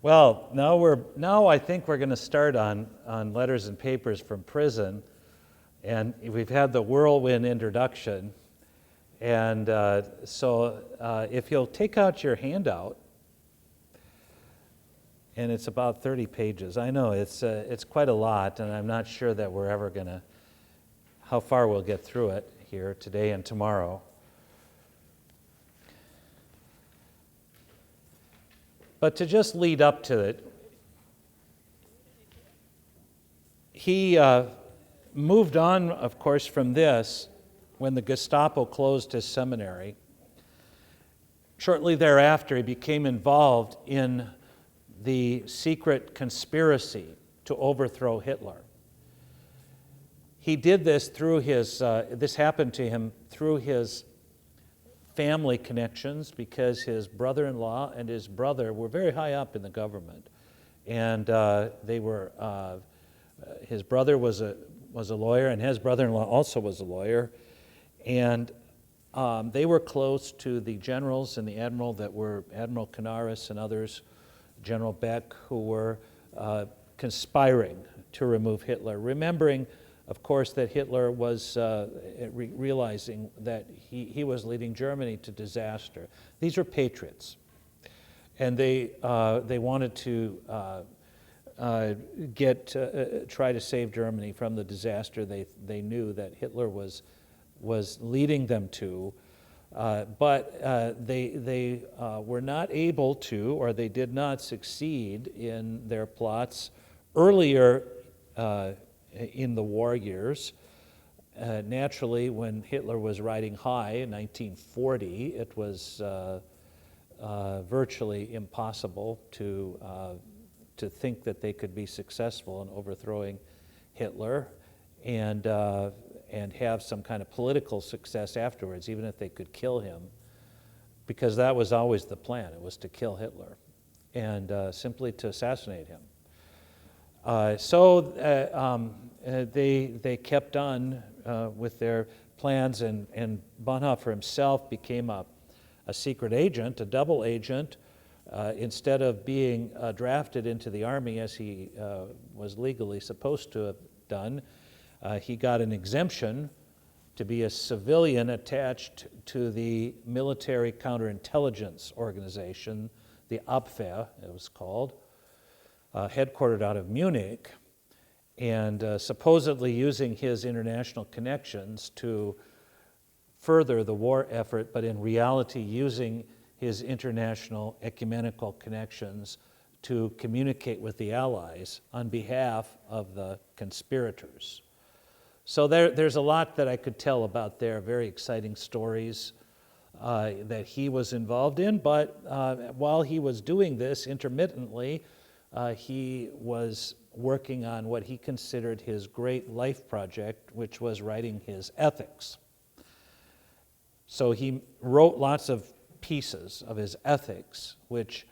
Well, now I think we're going to start on letters and papers from prison, and we've had the whirlwind introduction, and so if you'll take out your handout, and it's about 30 pages. I know it's quite a lot, and I'm not sure that we're ever going to, how far we'll get through it here today and tomorrow. But to just lead up to it, he moved on, of course, from this when the Gestapo closed his seminary. Shortly thereafter, he became involved in the secret conspiracy to overthrow Hitler. He did this through this happened to him through his family connections, because his brother-in-law and his brother were very high up in the government, and his brother was a lawyer, and his brother-in-law also was a lawyer, and they were close to the generals and the admiral that were Admiral Canaris and others, General Beck, who were conspiring to remove Hitler, remembering, of course, that Hitler was realizing that he was leading Germany to disaster. These were patriots, and they wanted to try to save Germany from the disaster they knew that Hitler was leading them to, but they were not able to, or they did not succeed in their plots earlier in the war years. Naturally, when Hitler was riding high in 1940, it was virtually impossible to think that they could be successful in overthrowing Hitler and have some kind of political success afterwards, even if they could kill him, because that was always the plan. It was to kill Hitler and simply to assassinate him. They kept on with their plans, and Bonhoeffer himself became a secret agent, a double agent. Instead of being drafted into the army as he was legally supposed to have done, he got an exemption to be a civilian attached to the military counterintelligence organization, the Abwehr, it was called, headquartered out of Munich, and supposedly using his international connections to further the war effort, but in reality using his international ecumenical connections to communicate with the Allies on behalf of the conspirators. So there's a lot that I could tell about there, very exciting stories that he was involved in, but while he was doing this intermittently, he was working on what he considered his great life project, which was writing his ethics. So he wrote lots of pieces of his ethics, which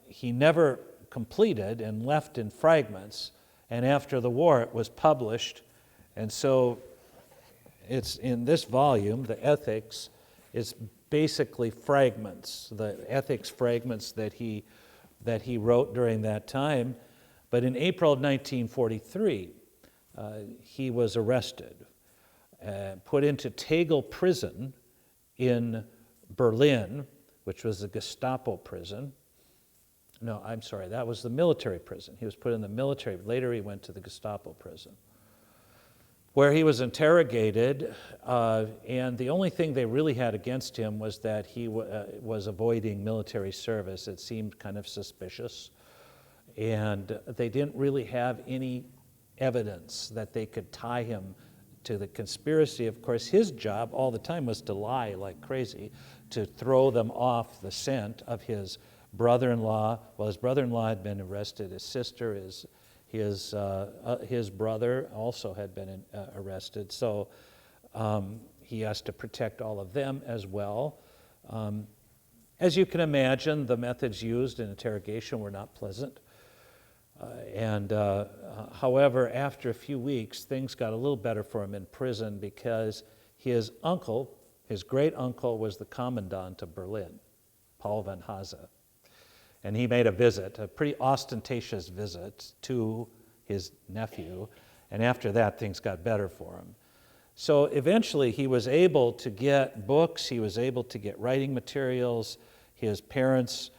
he never completed and left in fragments, and after the war it was published, and so it's in this volume. The ethics is basically fragments, the ethics fragments that he wrote during that time. But in April of 1943, he was arrested, put into Tegel prison in Berlin, which was the Gestapo prison. No, I'm sorry, that was the military prison. He was put in the military. Later he went to the Gestapo prison, where he was interrogated, and the only thing they really had against him was that he was avoiding military service. It seemed kind of suspicious, and they didn't really have any evidence that they could tie him to the conspiracy. Of course, his job all the time was to lie like crazy, to throw them off the scent of his brother-in-law. Well, his brother-in-law had been arrested. His sister, his brother also had been arrested. So he has to protect all of them as well. As you can imagine, the methods used in interrogation were not pleasant. However, after a few weeks, things got a little better for him in prison, because his uncle, his great uncle, was the commandant of Berlin, Paul von Hase. and he made a visit, a pretty ostentatious visit to his nephew, and after that things got better for him. So eventually he was able to get books, he was able to get writing materials. His parents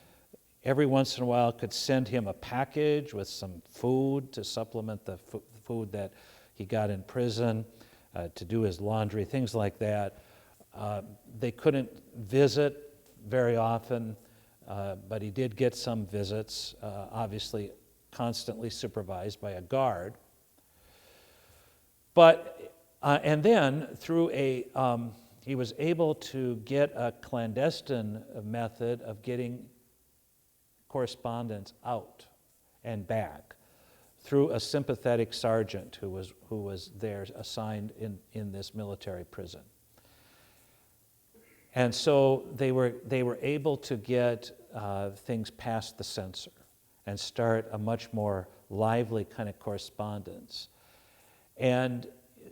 every once in a while could send him a package with some food to supplement the food that he got in prison, to do his laundry, things like that. They couldn't visit very often, but he did get some visits, obviously constantly supervised by a guard. But, and then through he was able to get a clandestine method of getting correspondence out and back through a sympathetic sergeant who was there assigned in this military prison. And so they were able to get things past the censor and start a much more lively kind of correspondence. And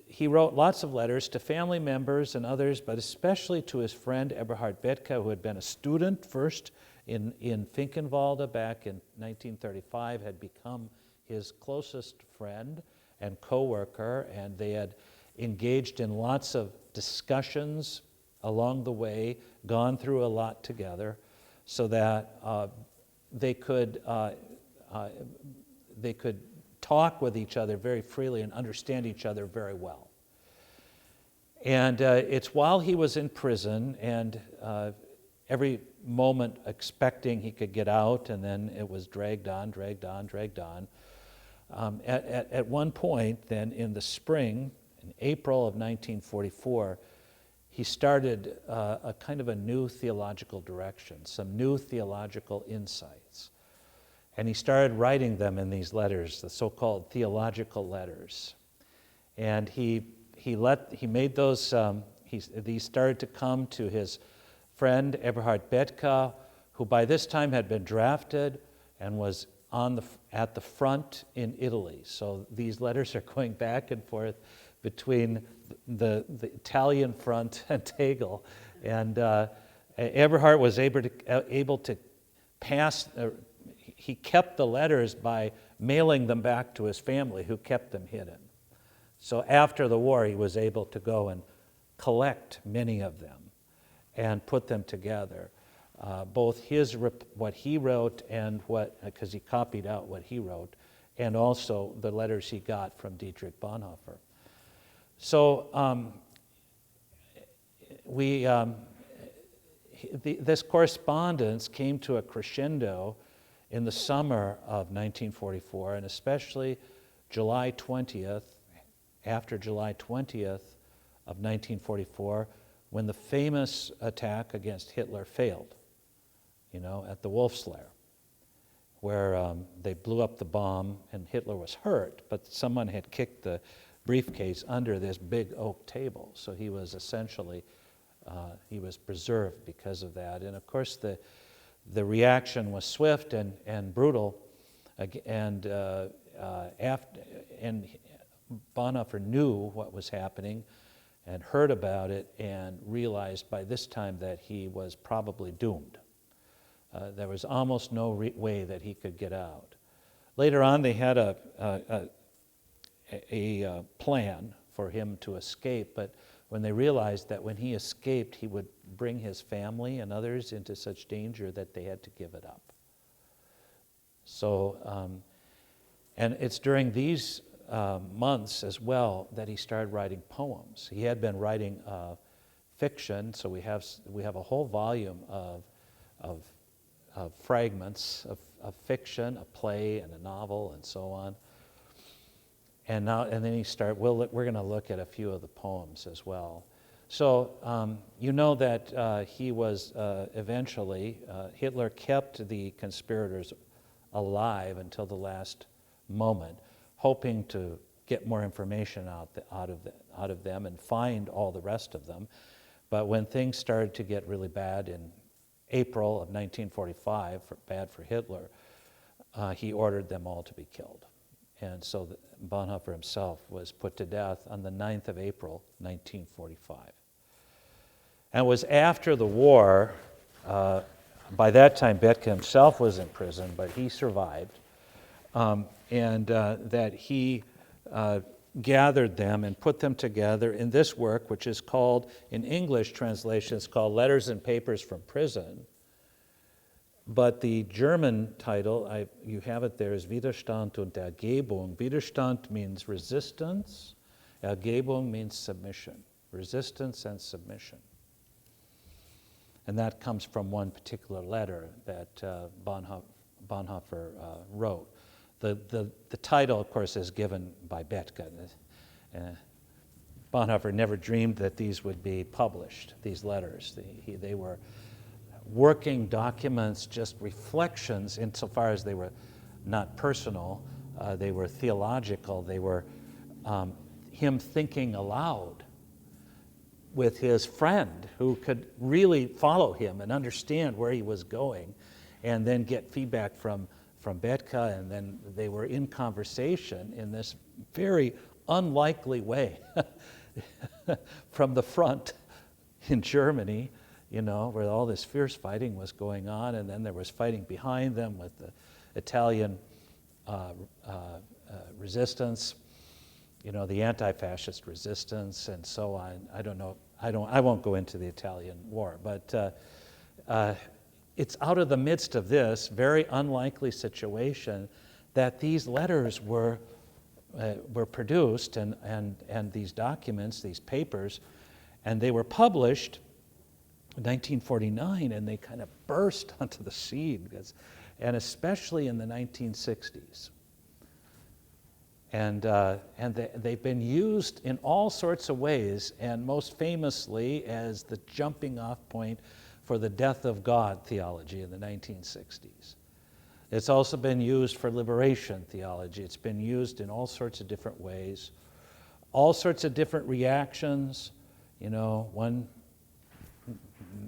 he wrote lots of letters to family members and others, but especially to his friend Eberhard Bethke, who had been a student first in Finkenwalde back in 1935, had become his closest friend and co-worker, and they had engaged in lots of discussions along the way, gone through a lot together, so that they could talk with each other very freely and understand each other very well. And it's while he was in prison, and every moment expecting he could get out, and then it was dragged on. At one point, then in the spring, in April of 1944, he started a kind of a new theological direction, some new theological insights. And he started writing them in these letters, the so-called theological letters. And he made those, these started to come to his friend Eberhard Bethke, who by this time had been drafted and was at the front in Italy. So these letters are going back and forth between the Italian front and Tegel. And Eberhard was able to pass, he kept the letters by mailing them back to his family, who kept them hidden. So after the war, he was able to go and collect many of them and put them together, both what he wrote and because he copied out what he wrote, and also the letters he got from Dietrich Bonhoeffer. So this correspondence came to a crescendo in the summer of 1944, and especially July 20th, after July 20th of 1944, when the famous attack against Hitler failed, at the Wolf's Lair, where they blew up the bomb and Hitler was hurt, but someone had kicked the briefcase under this big oak table, so he was essentially, he was preserved because of that. And of course the reaction was swift and brutal, and Bonhoeffer knew what was happening and heard about it and realized by this time that he was probably doomed. There was almost no way that he could get out. Later on, they had a plan for him to escape, but when they realized that when he escaped, he would bring his family and others into such danger that they had to give it up. So, and it's during these months as well that he started writing poems. He had been writing fiction, so we have a whole volume of fragments of fiction, a play and a novel and so on. And then we're going to look at a few of the poems as well. So you know that he was eventually, Hitler kept the conspirators alive until the last moment, hoping to get more information out of them and find all the rest of them. But when things started to get really bad in April of 1945, bad for Hitler, he ordered them all to be killed. And so Bonhoeffer himself was put to death on the 9th of April, 1945. And it was after the war, By that time, Bethke himself was in prison, but he survived, and that he gathered them and put them together in this work, which is called, in English translation, it's called Letters and Papers from Prison. But the German title, you have it there, is Widerstand und Ergebung. Widerstand means resistance. Ergebung means submission. Resistance and submission. And that comes from one particular letter that Bonhoeffer wrote. The title, of course, is given by Bethke. Bonhoeffer never dreamed that these would be published, these letters. They were working documents, just reflections insofar as they were not personal, they were theological, they were him thinking aloud with his friend who could really follow him and understand where he was going, and then get feedback from Bethke, and then they were in conversation in this very unlikely way from the front in Germany, where all this fierce fighting was going on, and then there was fighting behind them with the Italian resistance, the anti-fascist resistance, and so on. I won't go into the Italian war, but it's out of the midst of this very unlikely situation that these letters were produced, and these documents, these papers, and they were published in 1949, and they kind of burst onto the scene, and especially in the 1960s. And they've been used in all sorts of ways, and most famously as the jumping off point for the death of God theology in the 1960s. It's also been used for liberation theology. It's been used in all sorts of different ways, all sorts of different reactions. One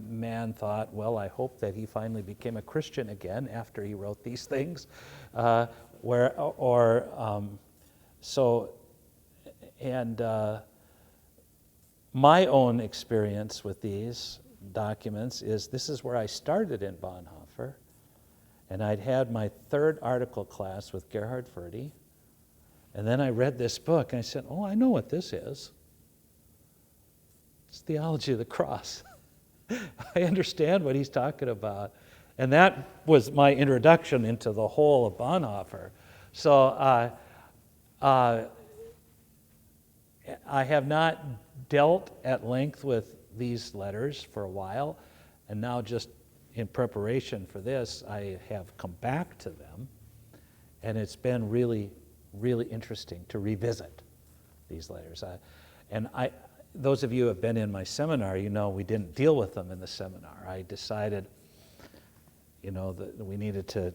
man thought, well, I hope that he finally became a Christian again after he wrote these things, my own experience with these documents is this is where I started in Bonhoeffer, and I'd had my third article class with Gerhard Forde, and then I read this book, and I said, oh, I know what this is. It's theology of the cross. I understand what he's talking about. And that was my introduction into the whole of Bonhoeffer. So I have not dealt at length with these letters for a while, and now just in preparation for this, I have come back to them, and it's been really, really interesting to revisit these letters. Those of you who have been in my seminar, we didn't deal with them in the seminar. I decided, that we needed to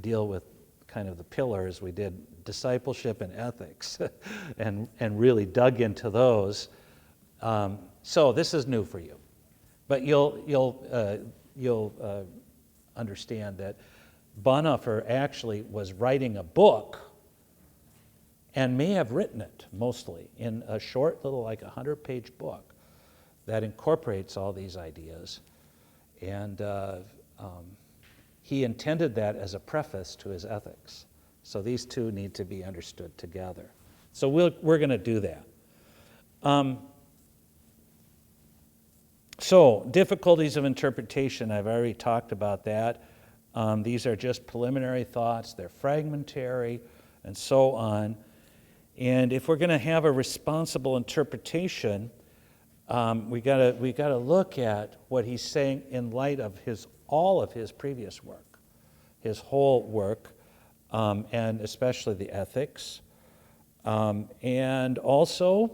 deal with kind of the pillars. We did discipleship and ethics, and really dug into those. So this is new for you, but you'll understand that Bonhoeffer actually was writing a book, and may have written it mostly in a short little, like 100-page book that incorporates all these ideas. And he intended that as a preface to his ethics. So these two need to be understood together. So we're going to do that. So difficulties of interpretation, I've already talked about that. These are just preliminary thoughts. They're fragmentary and so on. And if we're going to have a responsible interpretation, we got to look at what he's saying in light of all of his previous work, his whole work, and especially the ethics. And also,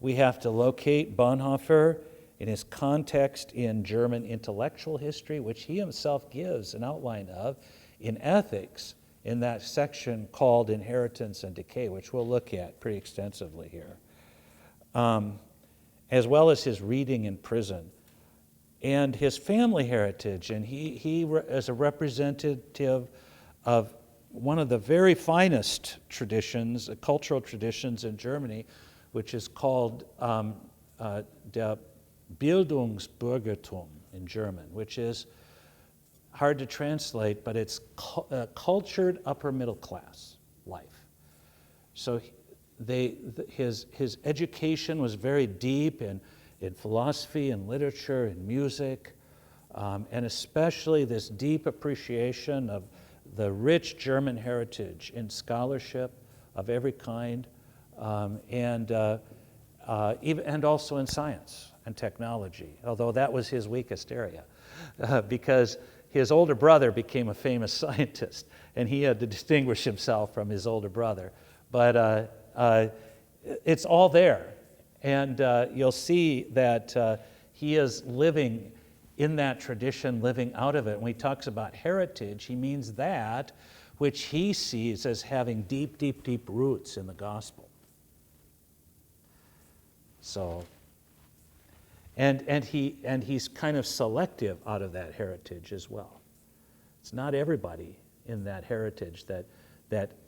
we have to locate Bonhoeffer in his context in German intellectual history, which he himself gives an outline of in ethics, in that section called Inheritance and Decay, which we'll look at pretty extensively here, as well as his reading in prison, and his family heritage. And he is a representative of one of the very finest traditions, cultural traditions in Germany, which is called der Bildungsbürgertum in German, which is hard to translate, but it's cultured upper middle class life. So his education was very deep in philosophy and literature and music, and especially this deep appreciation of the rich German heritage in scholarship of every kind, and also in science and technology, although that was his weakest area, because his older brother became a famous scientist, and he had to distinguish himself from his older brother. But it's all there, and you'll see that he is living in that tradition, living out of it. When he talks about heritage, he means that which he sees as having deep, deep, deep roots in the gospel. So, and he's kind of selective out of that heritage as well. It's not everybody in that heritage that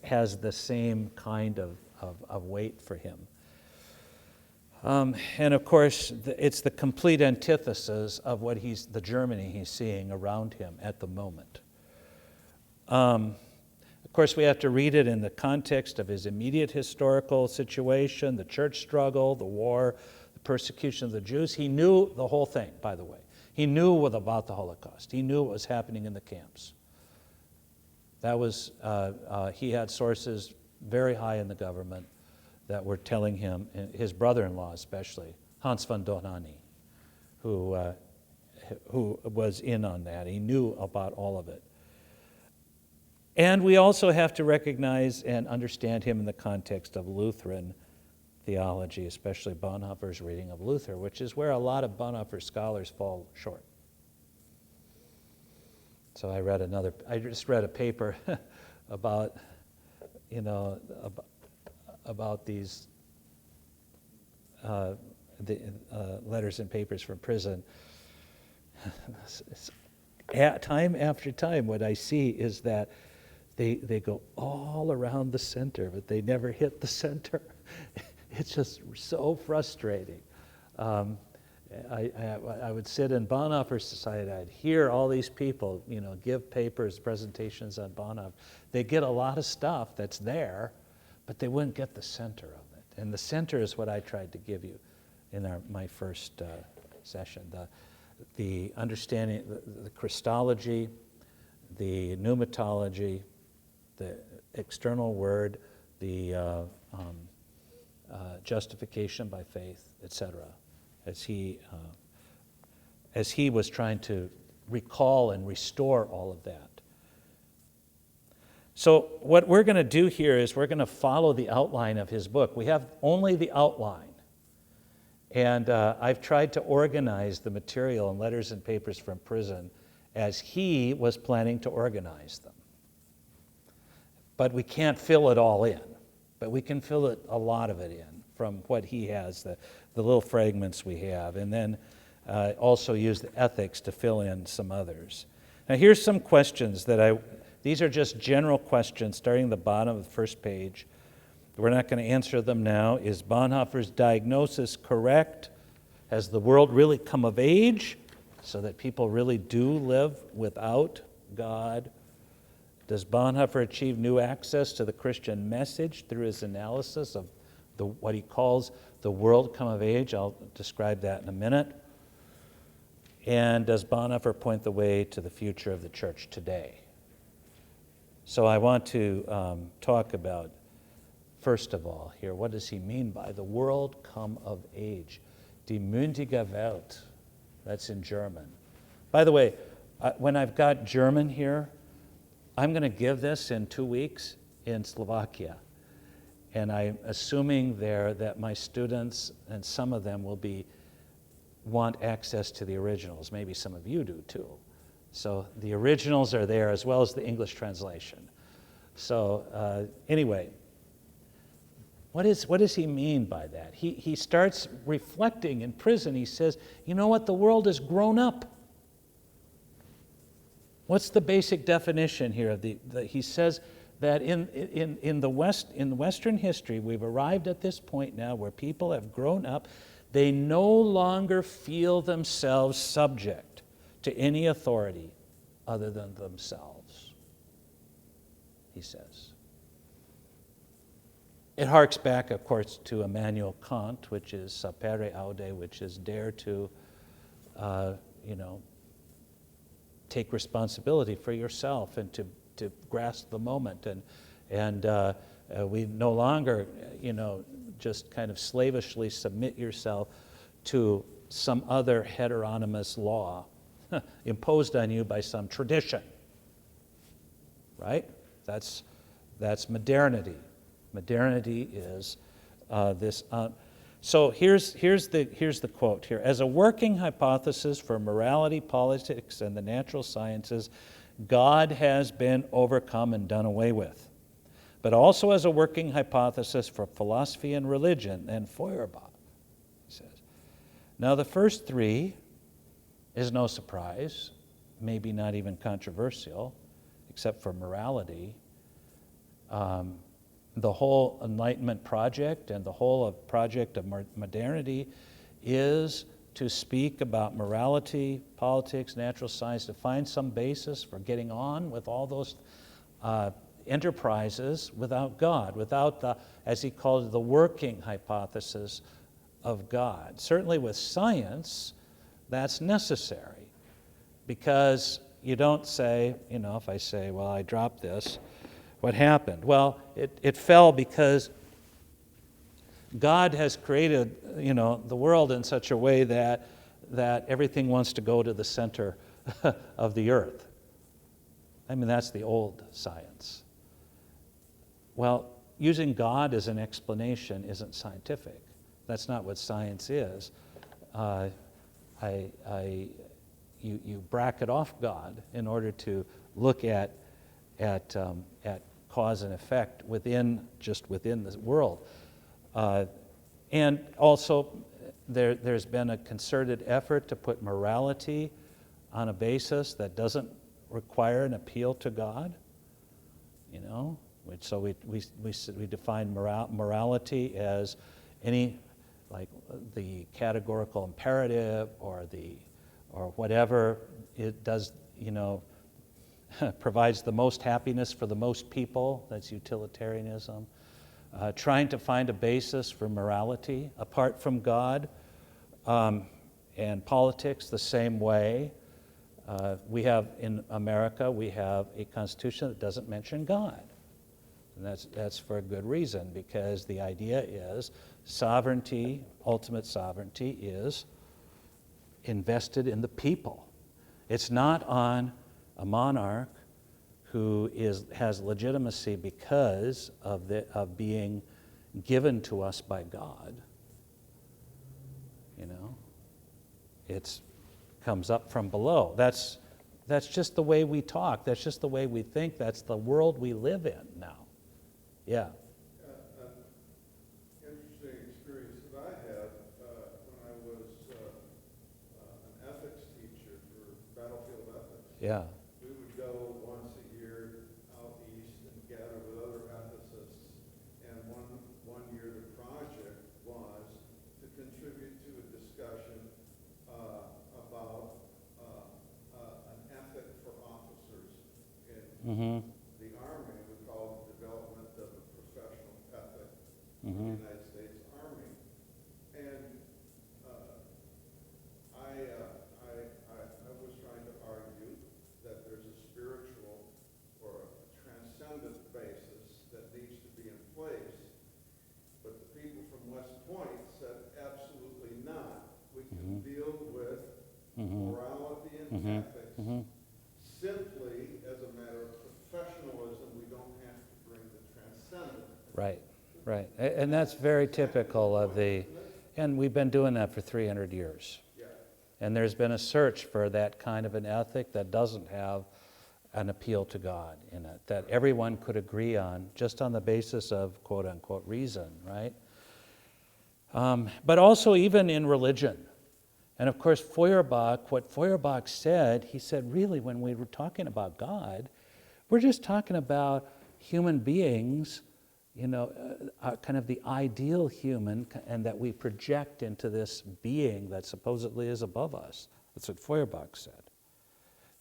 has the same kind of weight for him. And of course, it's the complete antithesis of what the Germany he's seeing around him at the moment. Of course, we have to read it in the context of his immediate historical situation, the church struggle, the war, the persecution of the Jews. He knew the whole thing, by the way. He knew about the Holocaust. He knew what was happening in the camps. That was, he had sources very high in the government that were telling him, his brother-in-law especially, Hans von Dohnanyi, who was in on that. He knew about all of it. And we also have to recognize and understand him in the context of Lutheran theology, especially Bonhoeffer's reading of Luther, which is where a lot of Bonhoeffer scholars fall short. So I just read a paper about, about these letters and papers from prison. Time after time, what I see is that they go all around the center, but they never hit the center. It's just so frustrating. I would sit in Bonhoeffer Society. I'd hear all these people, give papers, presentations on Bonhoeffer. They get a lot of stuff that's there, but they wouldn't get the center of it. And the center is what I tried to give you in my first session. The understanding, the Christology, the pneumatology, the external word, the justification by faith, etc., as he was trying to recall and restore all of that. So what we're going to do here is we're going to follow the outline of his book. We have only the outline. And I've tried to organize the material and letters and papers from prison as he was planning to organize them. But we can't fill it all in. But we can fill a lot of it in from what he has, the little fragments we have. And then also use the ethics to fill in some others. Now here's some questions these are just general questions starting at the bottom of the first page. We're not going to answer them now. Is Bonhoeffer's diagnosis correct? Has the world really come of age so that people really do live without God? Does Bonhoeffer achieve new access to the Christian message through his analysis of what he calls the world come of age? I'll describe that in a minute. And does Bonhoeffer point the way to the future of the church today? So I want to talk about, first of all, here, what does he mean by the world come of age? Die mündige Welt. That's in German. By the way, when I've got German here, I'm going to give this in 2 weeks in Slovakia. And I'm assuming there that my students, and some of them want access to the originals. Maybe some of you do too. So the originals are there as well as the English translation. So anyway, what does he mean by that? He starts reflecting in prison. He says, you know what? The world has grown up. What's the basic definition here? He says that in Western history, we've arrived at this point now where people have grown up. They no longer feel themselves subject to any authority other than themselves, he says. It harks back, of course, to Immanuel Kant, which is sapere aude, which is dare to, take responsibility for yourself and to grasp the moment. And we no longer, just kind of slavishly submit yourself to some other heteronymous law imposed on you by some tradition, right? That's modernity. Modernity is this. So here's the quote here. As a working hypothesis for morality, politics, and the natural sciences, God has been overcome and done away with. But also as a working hypothesis for philosophy and religion, and Feuerbach, he says. Now the first three is no surprise, maybe not even controversial, except for morality. The whole Enlightenment project and the whole project of modernity is to speak about morality, politics, natural science, to find some basis for getting on with all those enterprises without God, without the, as he called it, the working hypothesis of God. Certainly with science, that's necessary, because you don't say, if I say, well, I dropped this, what happened? Well, it fell because God has created, the world in such a way that everything wants to go to the center of the earth. I mean, that's the old science. Well, using God as an explanation isn't scientific. That's not what science is. You bracket off God in order to look at cause and effect within the world. And also, there's been a concerted effort to put morality on a basis that doesn't require an appeal to God. So we define morality as any, like the categorical imperative or whatever it does, provides the most happiness for the most people. That's utilitarianism. Trying to find a basis for morality apart from God, and politics the same way. We have, in America, we have a constitution that doesn't mention God. And that's for a good reason, because the idea is sovereignty, ultimate sovereignty, is invested in the people. It's not on a monarch who has legitimacy because of being given to us by God. It comes up from below. That's just the way we talk. That's just the way we think. That's the world we live in now. Yeah. Interesting experience that I had when I was an ethics teacher for battlefield ethics. Yeah. We would go once a year out east and gather with other ethicists, and one year the project was to contribute to a discussion about an ethic for officers in the Army. We call it development of a professional ethic in the United States Army. And I was trying to argue that there's a spiritual or a transcendent basis that needs to be in place. But the people from West Point said, absolutely not. We can deal with morality and ethics simply as a matter of professionalism. We don't have to bring the transcendent. Right. And that's very typical of and we've been doing that for 300 years. Yeah. And there's been a search for that kind of an ethic that doesn't have an appeal to God in it, that everyone could agree on just on the basis of quote-unquote reason, right? But also even in religion. And of course, what Feuerbach said, he said, really, when we were talking about God, we're just talking about human beings, kind of the ideal human, and that we project into this being that supposedly is above us. That's what Feuerbach said.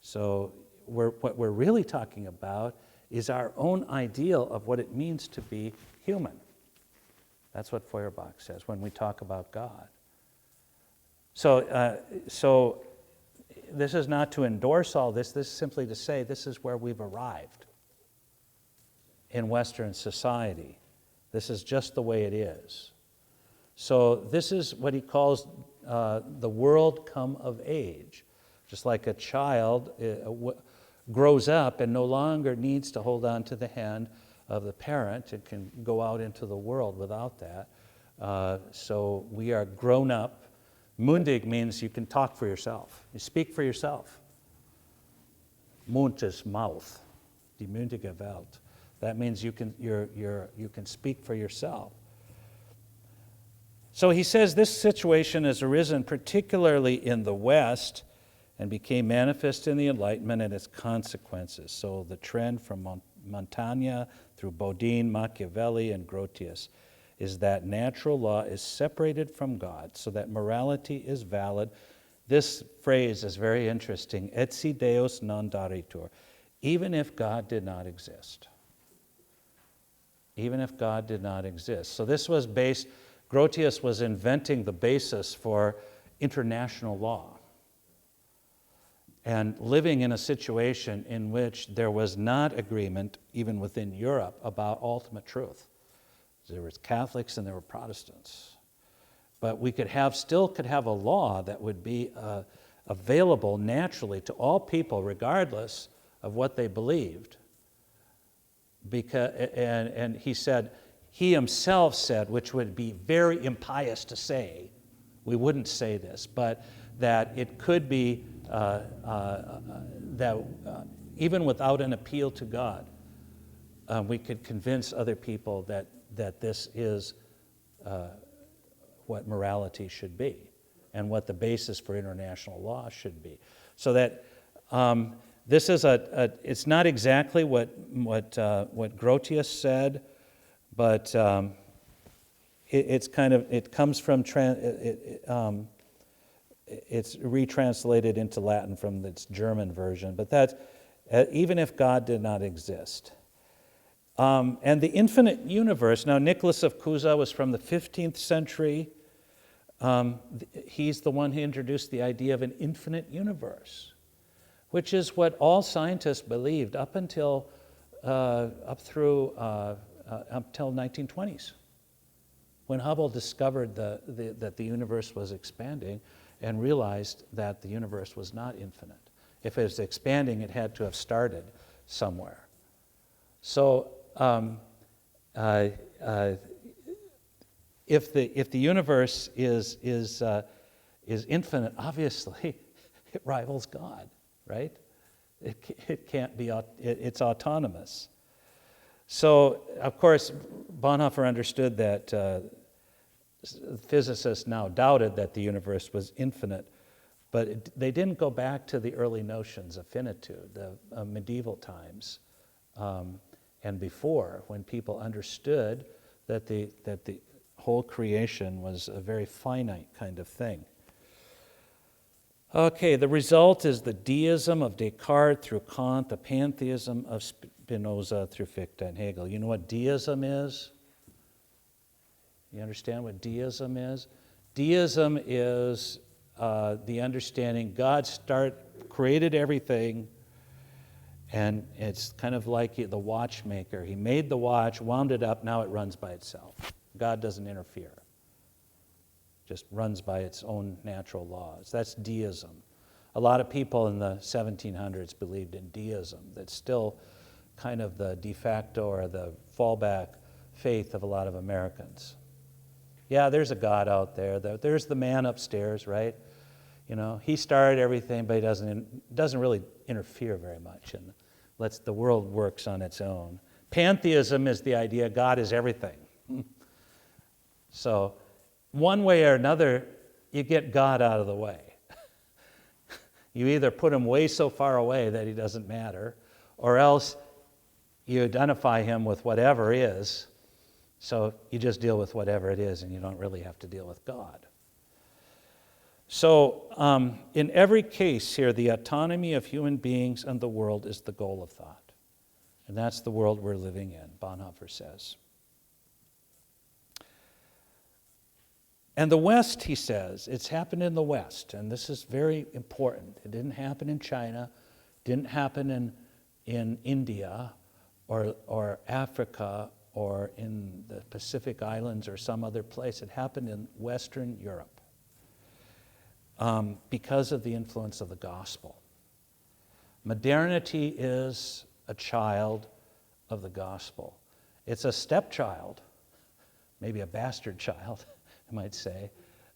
So what we're really talking about is our own ideal of what it means to be human. That's what Feuerbach says when we talk about God. So this is not to endorse all this. This is simply to say this is where we've arrived in Western society. This is just the way it is. So this is what he calls the world come of age. Just like a child grows up and no longer needs to hold on to the hand of the parent. It can go out into the world without that. So we are grown up. Mundig means you can talk for yourself. You speak for yourself. Mund is mouth. Die mündige Welt. That means you can speak for yourself. So he says this situation has arisen particularly in the West and became manifest in the Enlightenment and its consequences. So the trend from Montaigne through Bodin, Machiavelli, and Grotius is that natural law is separated from God, so that morality is valid. This phrase is very interesting, et si Deus non daretur, even if God did not exist. Even if God did not exist. So this was based, Grotius was inventing the basis for international law and living in a situation in which there was not agreement, even within Europe, about ultimate truth. There was Catholics and there were Protestants. But we still could have a law that would be available naturally to all people, regardless of what they believed. And he himself said, which would be very impious to say, we wouldn't say this, but that it could be that even without an appeal to God, we could convince other people that this is what morality should be and what the basis for international law should be. So that this is it's not exactly what Grotius said, but it comes from it's retranslated into Latin from its German version. But that even if God did not exist. And the infinite universe, now Nicholas of Cusa was from the 15th century. He's the one who introduced the idea of an infinite universe, which is what all scientists believed up until 1920s, when Hubble discovered that the universe was expanding and realized that the universe was not infinite. If it was expanding, it had to have started somewhere. So if the universe is infinite, obviously it rivals God, right? It can't be. It's autonomous. So of course, Bonhoeffer understood that physicists now doubted that the universe was infinite, but they didn't go back to the early notions of finitude, the medieval times. And before, when people understood that the whole creation was a very finite kind of thing. Okay, the result is the deism of Descartes through Kant, the pantheism of Spinoza through Fichte and Hegel. You know what deism is? You understand what deism is? Deism is the understanding God created everything. And it's kind of like the watchmaker. He made the watch, wound it up, now it runs by itself. God doesn't interfere. Just runs by its own natural laws. That's deism. A lot of people in the 1700s believed in deism. That's still kind of the de facto or the fallback faith of a lot of Americans. Yeah, there's a God out there. There's the man upstairs, right? You know, he started everything, but he doesn't really interfere very much, and the world works on its own. Pantheism is the idea God is everything. So, one way or another, you get God out of the way. You either put him way so far away that he doesn't matter, or else you identify him with whatever is, so you just deal with whatever it is, and you don't really have to deal with God. So in every case here, the autonomy of human beings and the world is the goal of thought. And that's the world we're living in, Bonhoeffer says. And the West, he says, it's happened in the West, and this is very important. It didn't happen in China, didn't happen in India or Africa or in the Pacific Islands or some other place. It happened in Western Europe because of the influence of the gospel. Modernity is a child of the gospel. It's a stepchild, maybe a bastard child, I might say,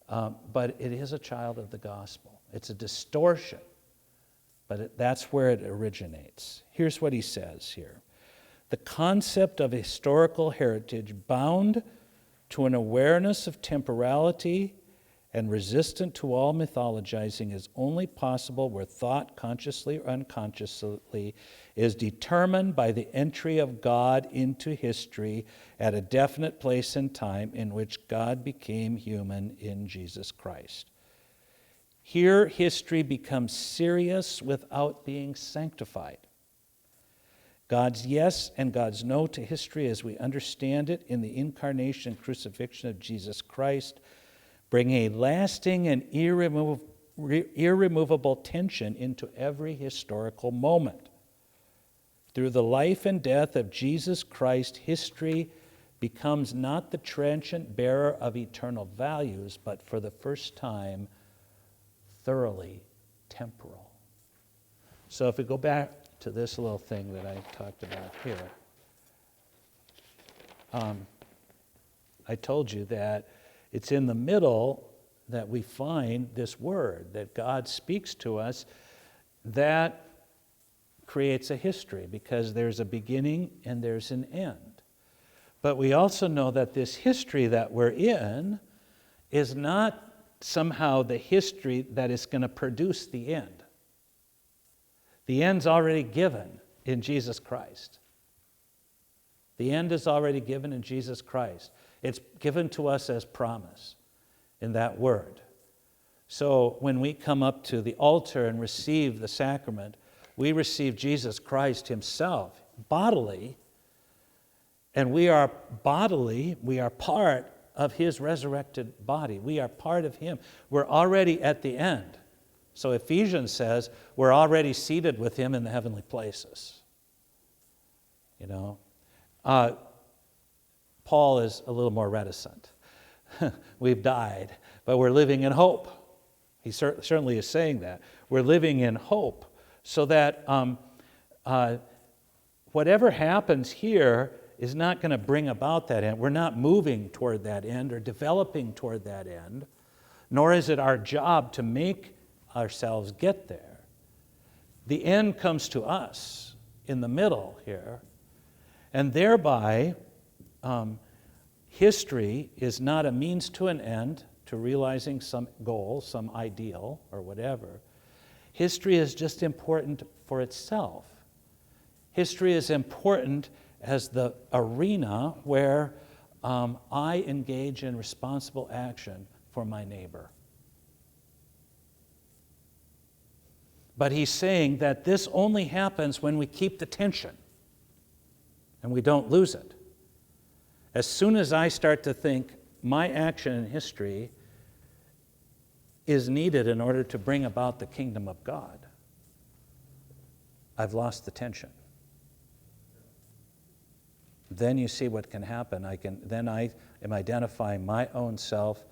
but it is a child of the gospel. It's a distortion, but that's where it originates. Here's what he says here. The concept of historical heritage bound to an awareness of temporality and resistant to all mythologizing is only possible where thought, consciously or unconsciously, is determined by the entry of God into history at a definite place and time in which God became human in Jesus Christ. Here, history becomes serious without being sanctified. God's yes and God's no to history as we understand it in the incarnation and crucifixion of Jesus Christ bring a lasting and irremovable tension into every historical moment. Through the life and death of Jesus Christ, history becomes not the transient bearer of eternal values, but for the first time, thoroughly temporal. So if we go back to this little thing that I talked about here, I told you that it's in the middle that we find this word that God speaks to us that creates a history, because there's a beginning and there's an end. But we also know that this history that we're in is not somehow the history that is going to produce the end. The end's already given in Jesus Christ. The end is already given in Jesus Christ. It's given to us as promise in that word. So when we come up to the altar and receive the sacrament, we receive Jesus Christ himself bodily, and we are part of his resurrected body. We are part of him. We're already at the end. So Ephesians says we're already seated with him in the heavenly places. You know? Paul is a little more reticent. We've died, but we're living in hope. He certainly is saying that. We're living in hope so that whatever happens here is not going to bring about that end. We're not moving toward that end or developing toward that end, nor is it our job to make ourselves get there. The end comes to us in the middle here, and thereby history is not a means to an end, to realizing some goal, some ideal, or whatever. History is just important for itself. History is important as the arena where I engage in responsible action for my neighbor. But he's saying that this only happens when we keep the tension and we don't lose it. As soon as I start to think my action in history is needed in order to bring about the kingdom of God, I've lost the tension. Then you see what can happen. I am identifying my own self,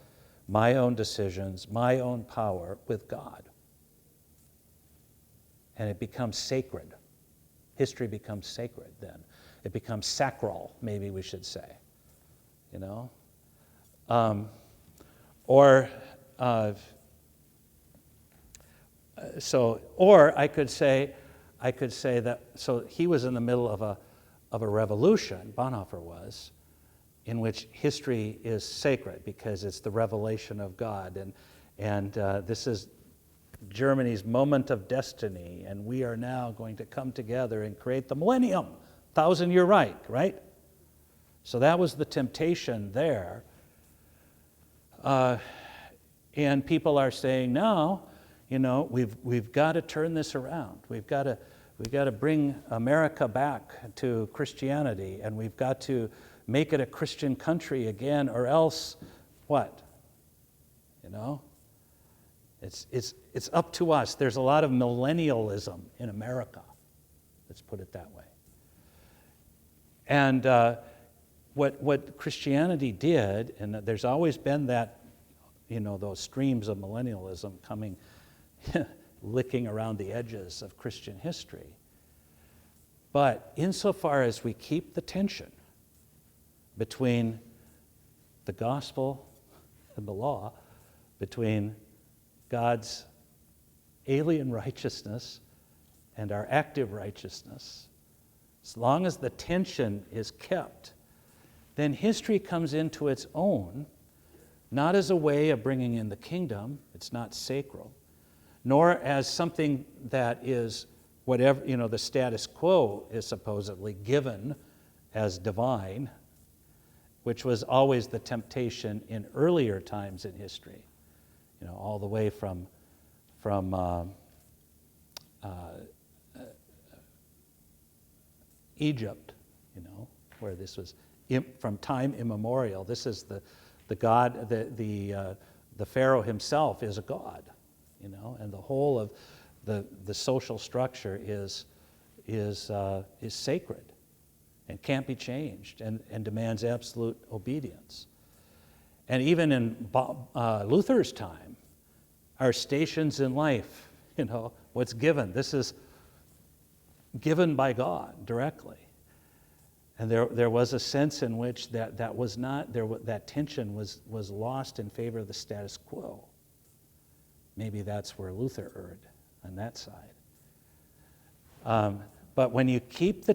my own decisions, my own power with God. And it becomes sacred. History becomes sacred then. It becomes sacral, maybe we should say. You know? Or I could say that, so he was in the middle of a revolution, Bonhoeffer was, in which history is sacred because it's the revelation of God, and this is Germany's moment of destiny, and we are now going to come together and create the millennium, 1,000-year Reich, right? So that was the temptation there. And people are saying, no, we've got to turn this around. We've got to bring America back to Christianity, and we've got to make it a Christian country again, or else what? It's up to us. There's a lot of millennialism in America. Let's put it that way. And what Christianity did, and there's always been that, those streams of millennialism coming, licking around the edges of Christian history. But insofar as we keep the tension between the gospel and the law, between God's alien righteousness and our active righteousness, as long as the tension is kept, then history comes into its own, not as a way of bringing in the kingdom, it's not sacral, nor as something that is whatever, the status quo is supposedly given as divine, which was always the temptation in earlier times in history, all the way from Egypt, where this was from time immemorial. This is the God, the Pharaoh himself is a god, and the whole of the social structure is sacred and can't be changed and demands absolute obedience. And even in Luther's time, our stations in life, what's given, this is given by God directly. And there was a sense in which that was not, that tension was lost in favor of the status quo. Maybe that's where Luther erred on that side. But when you keep the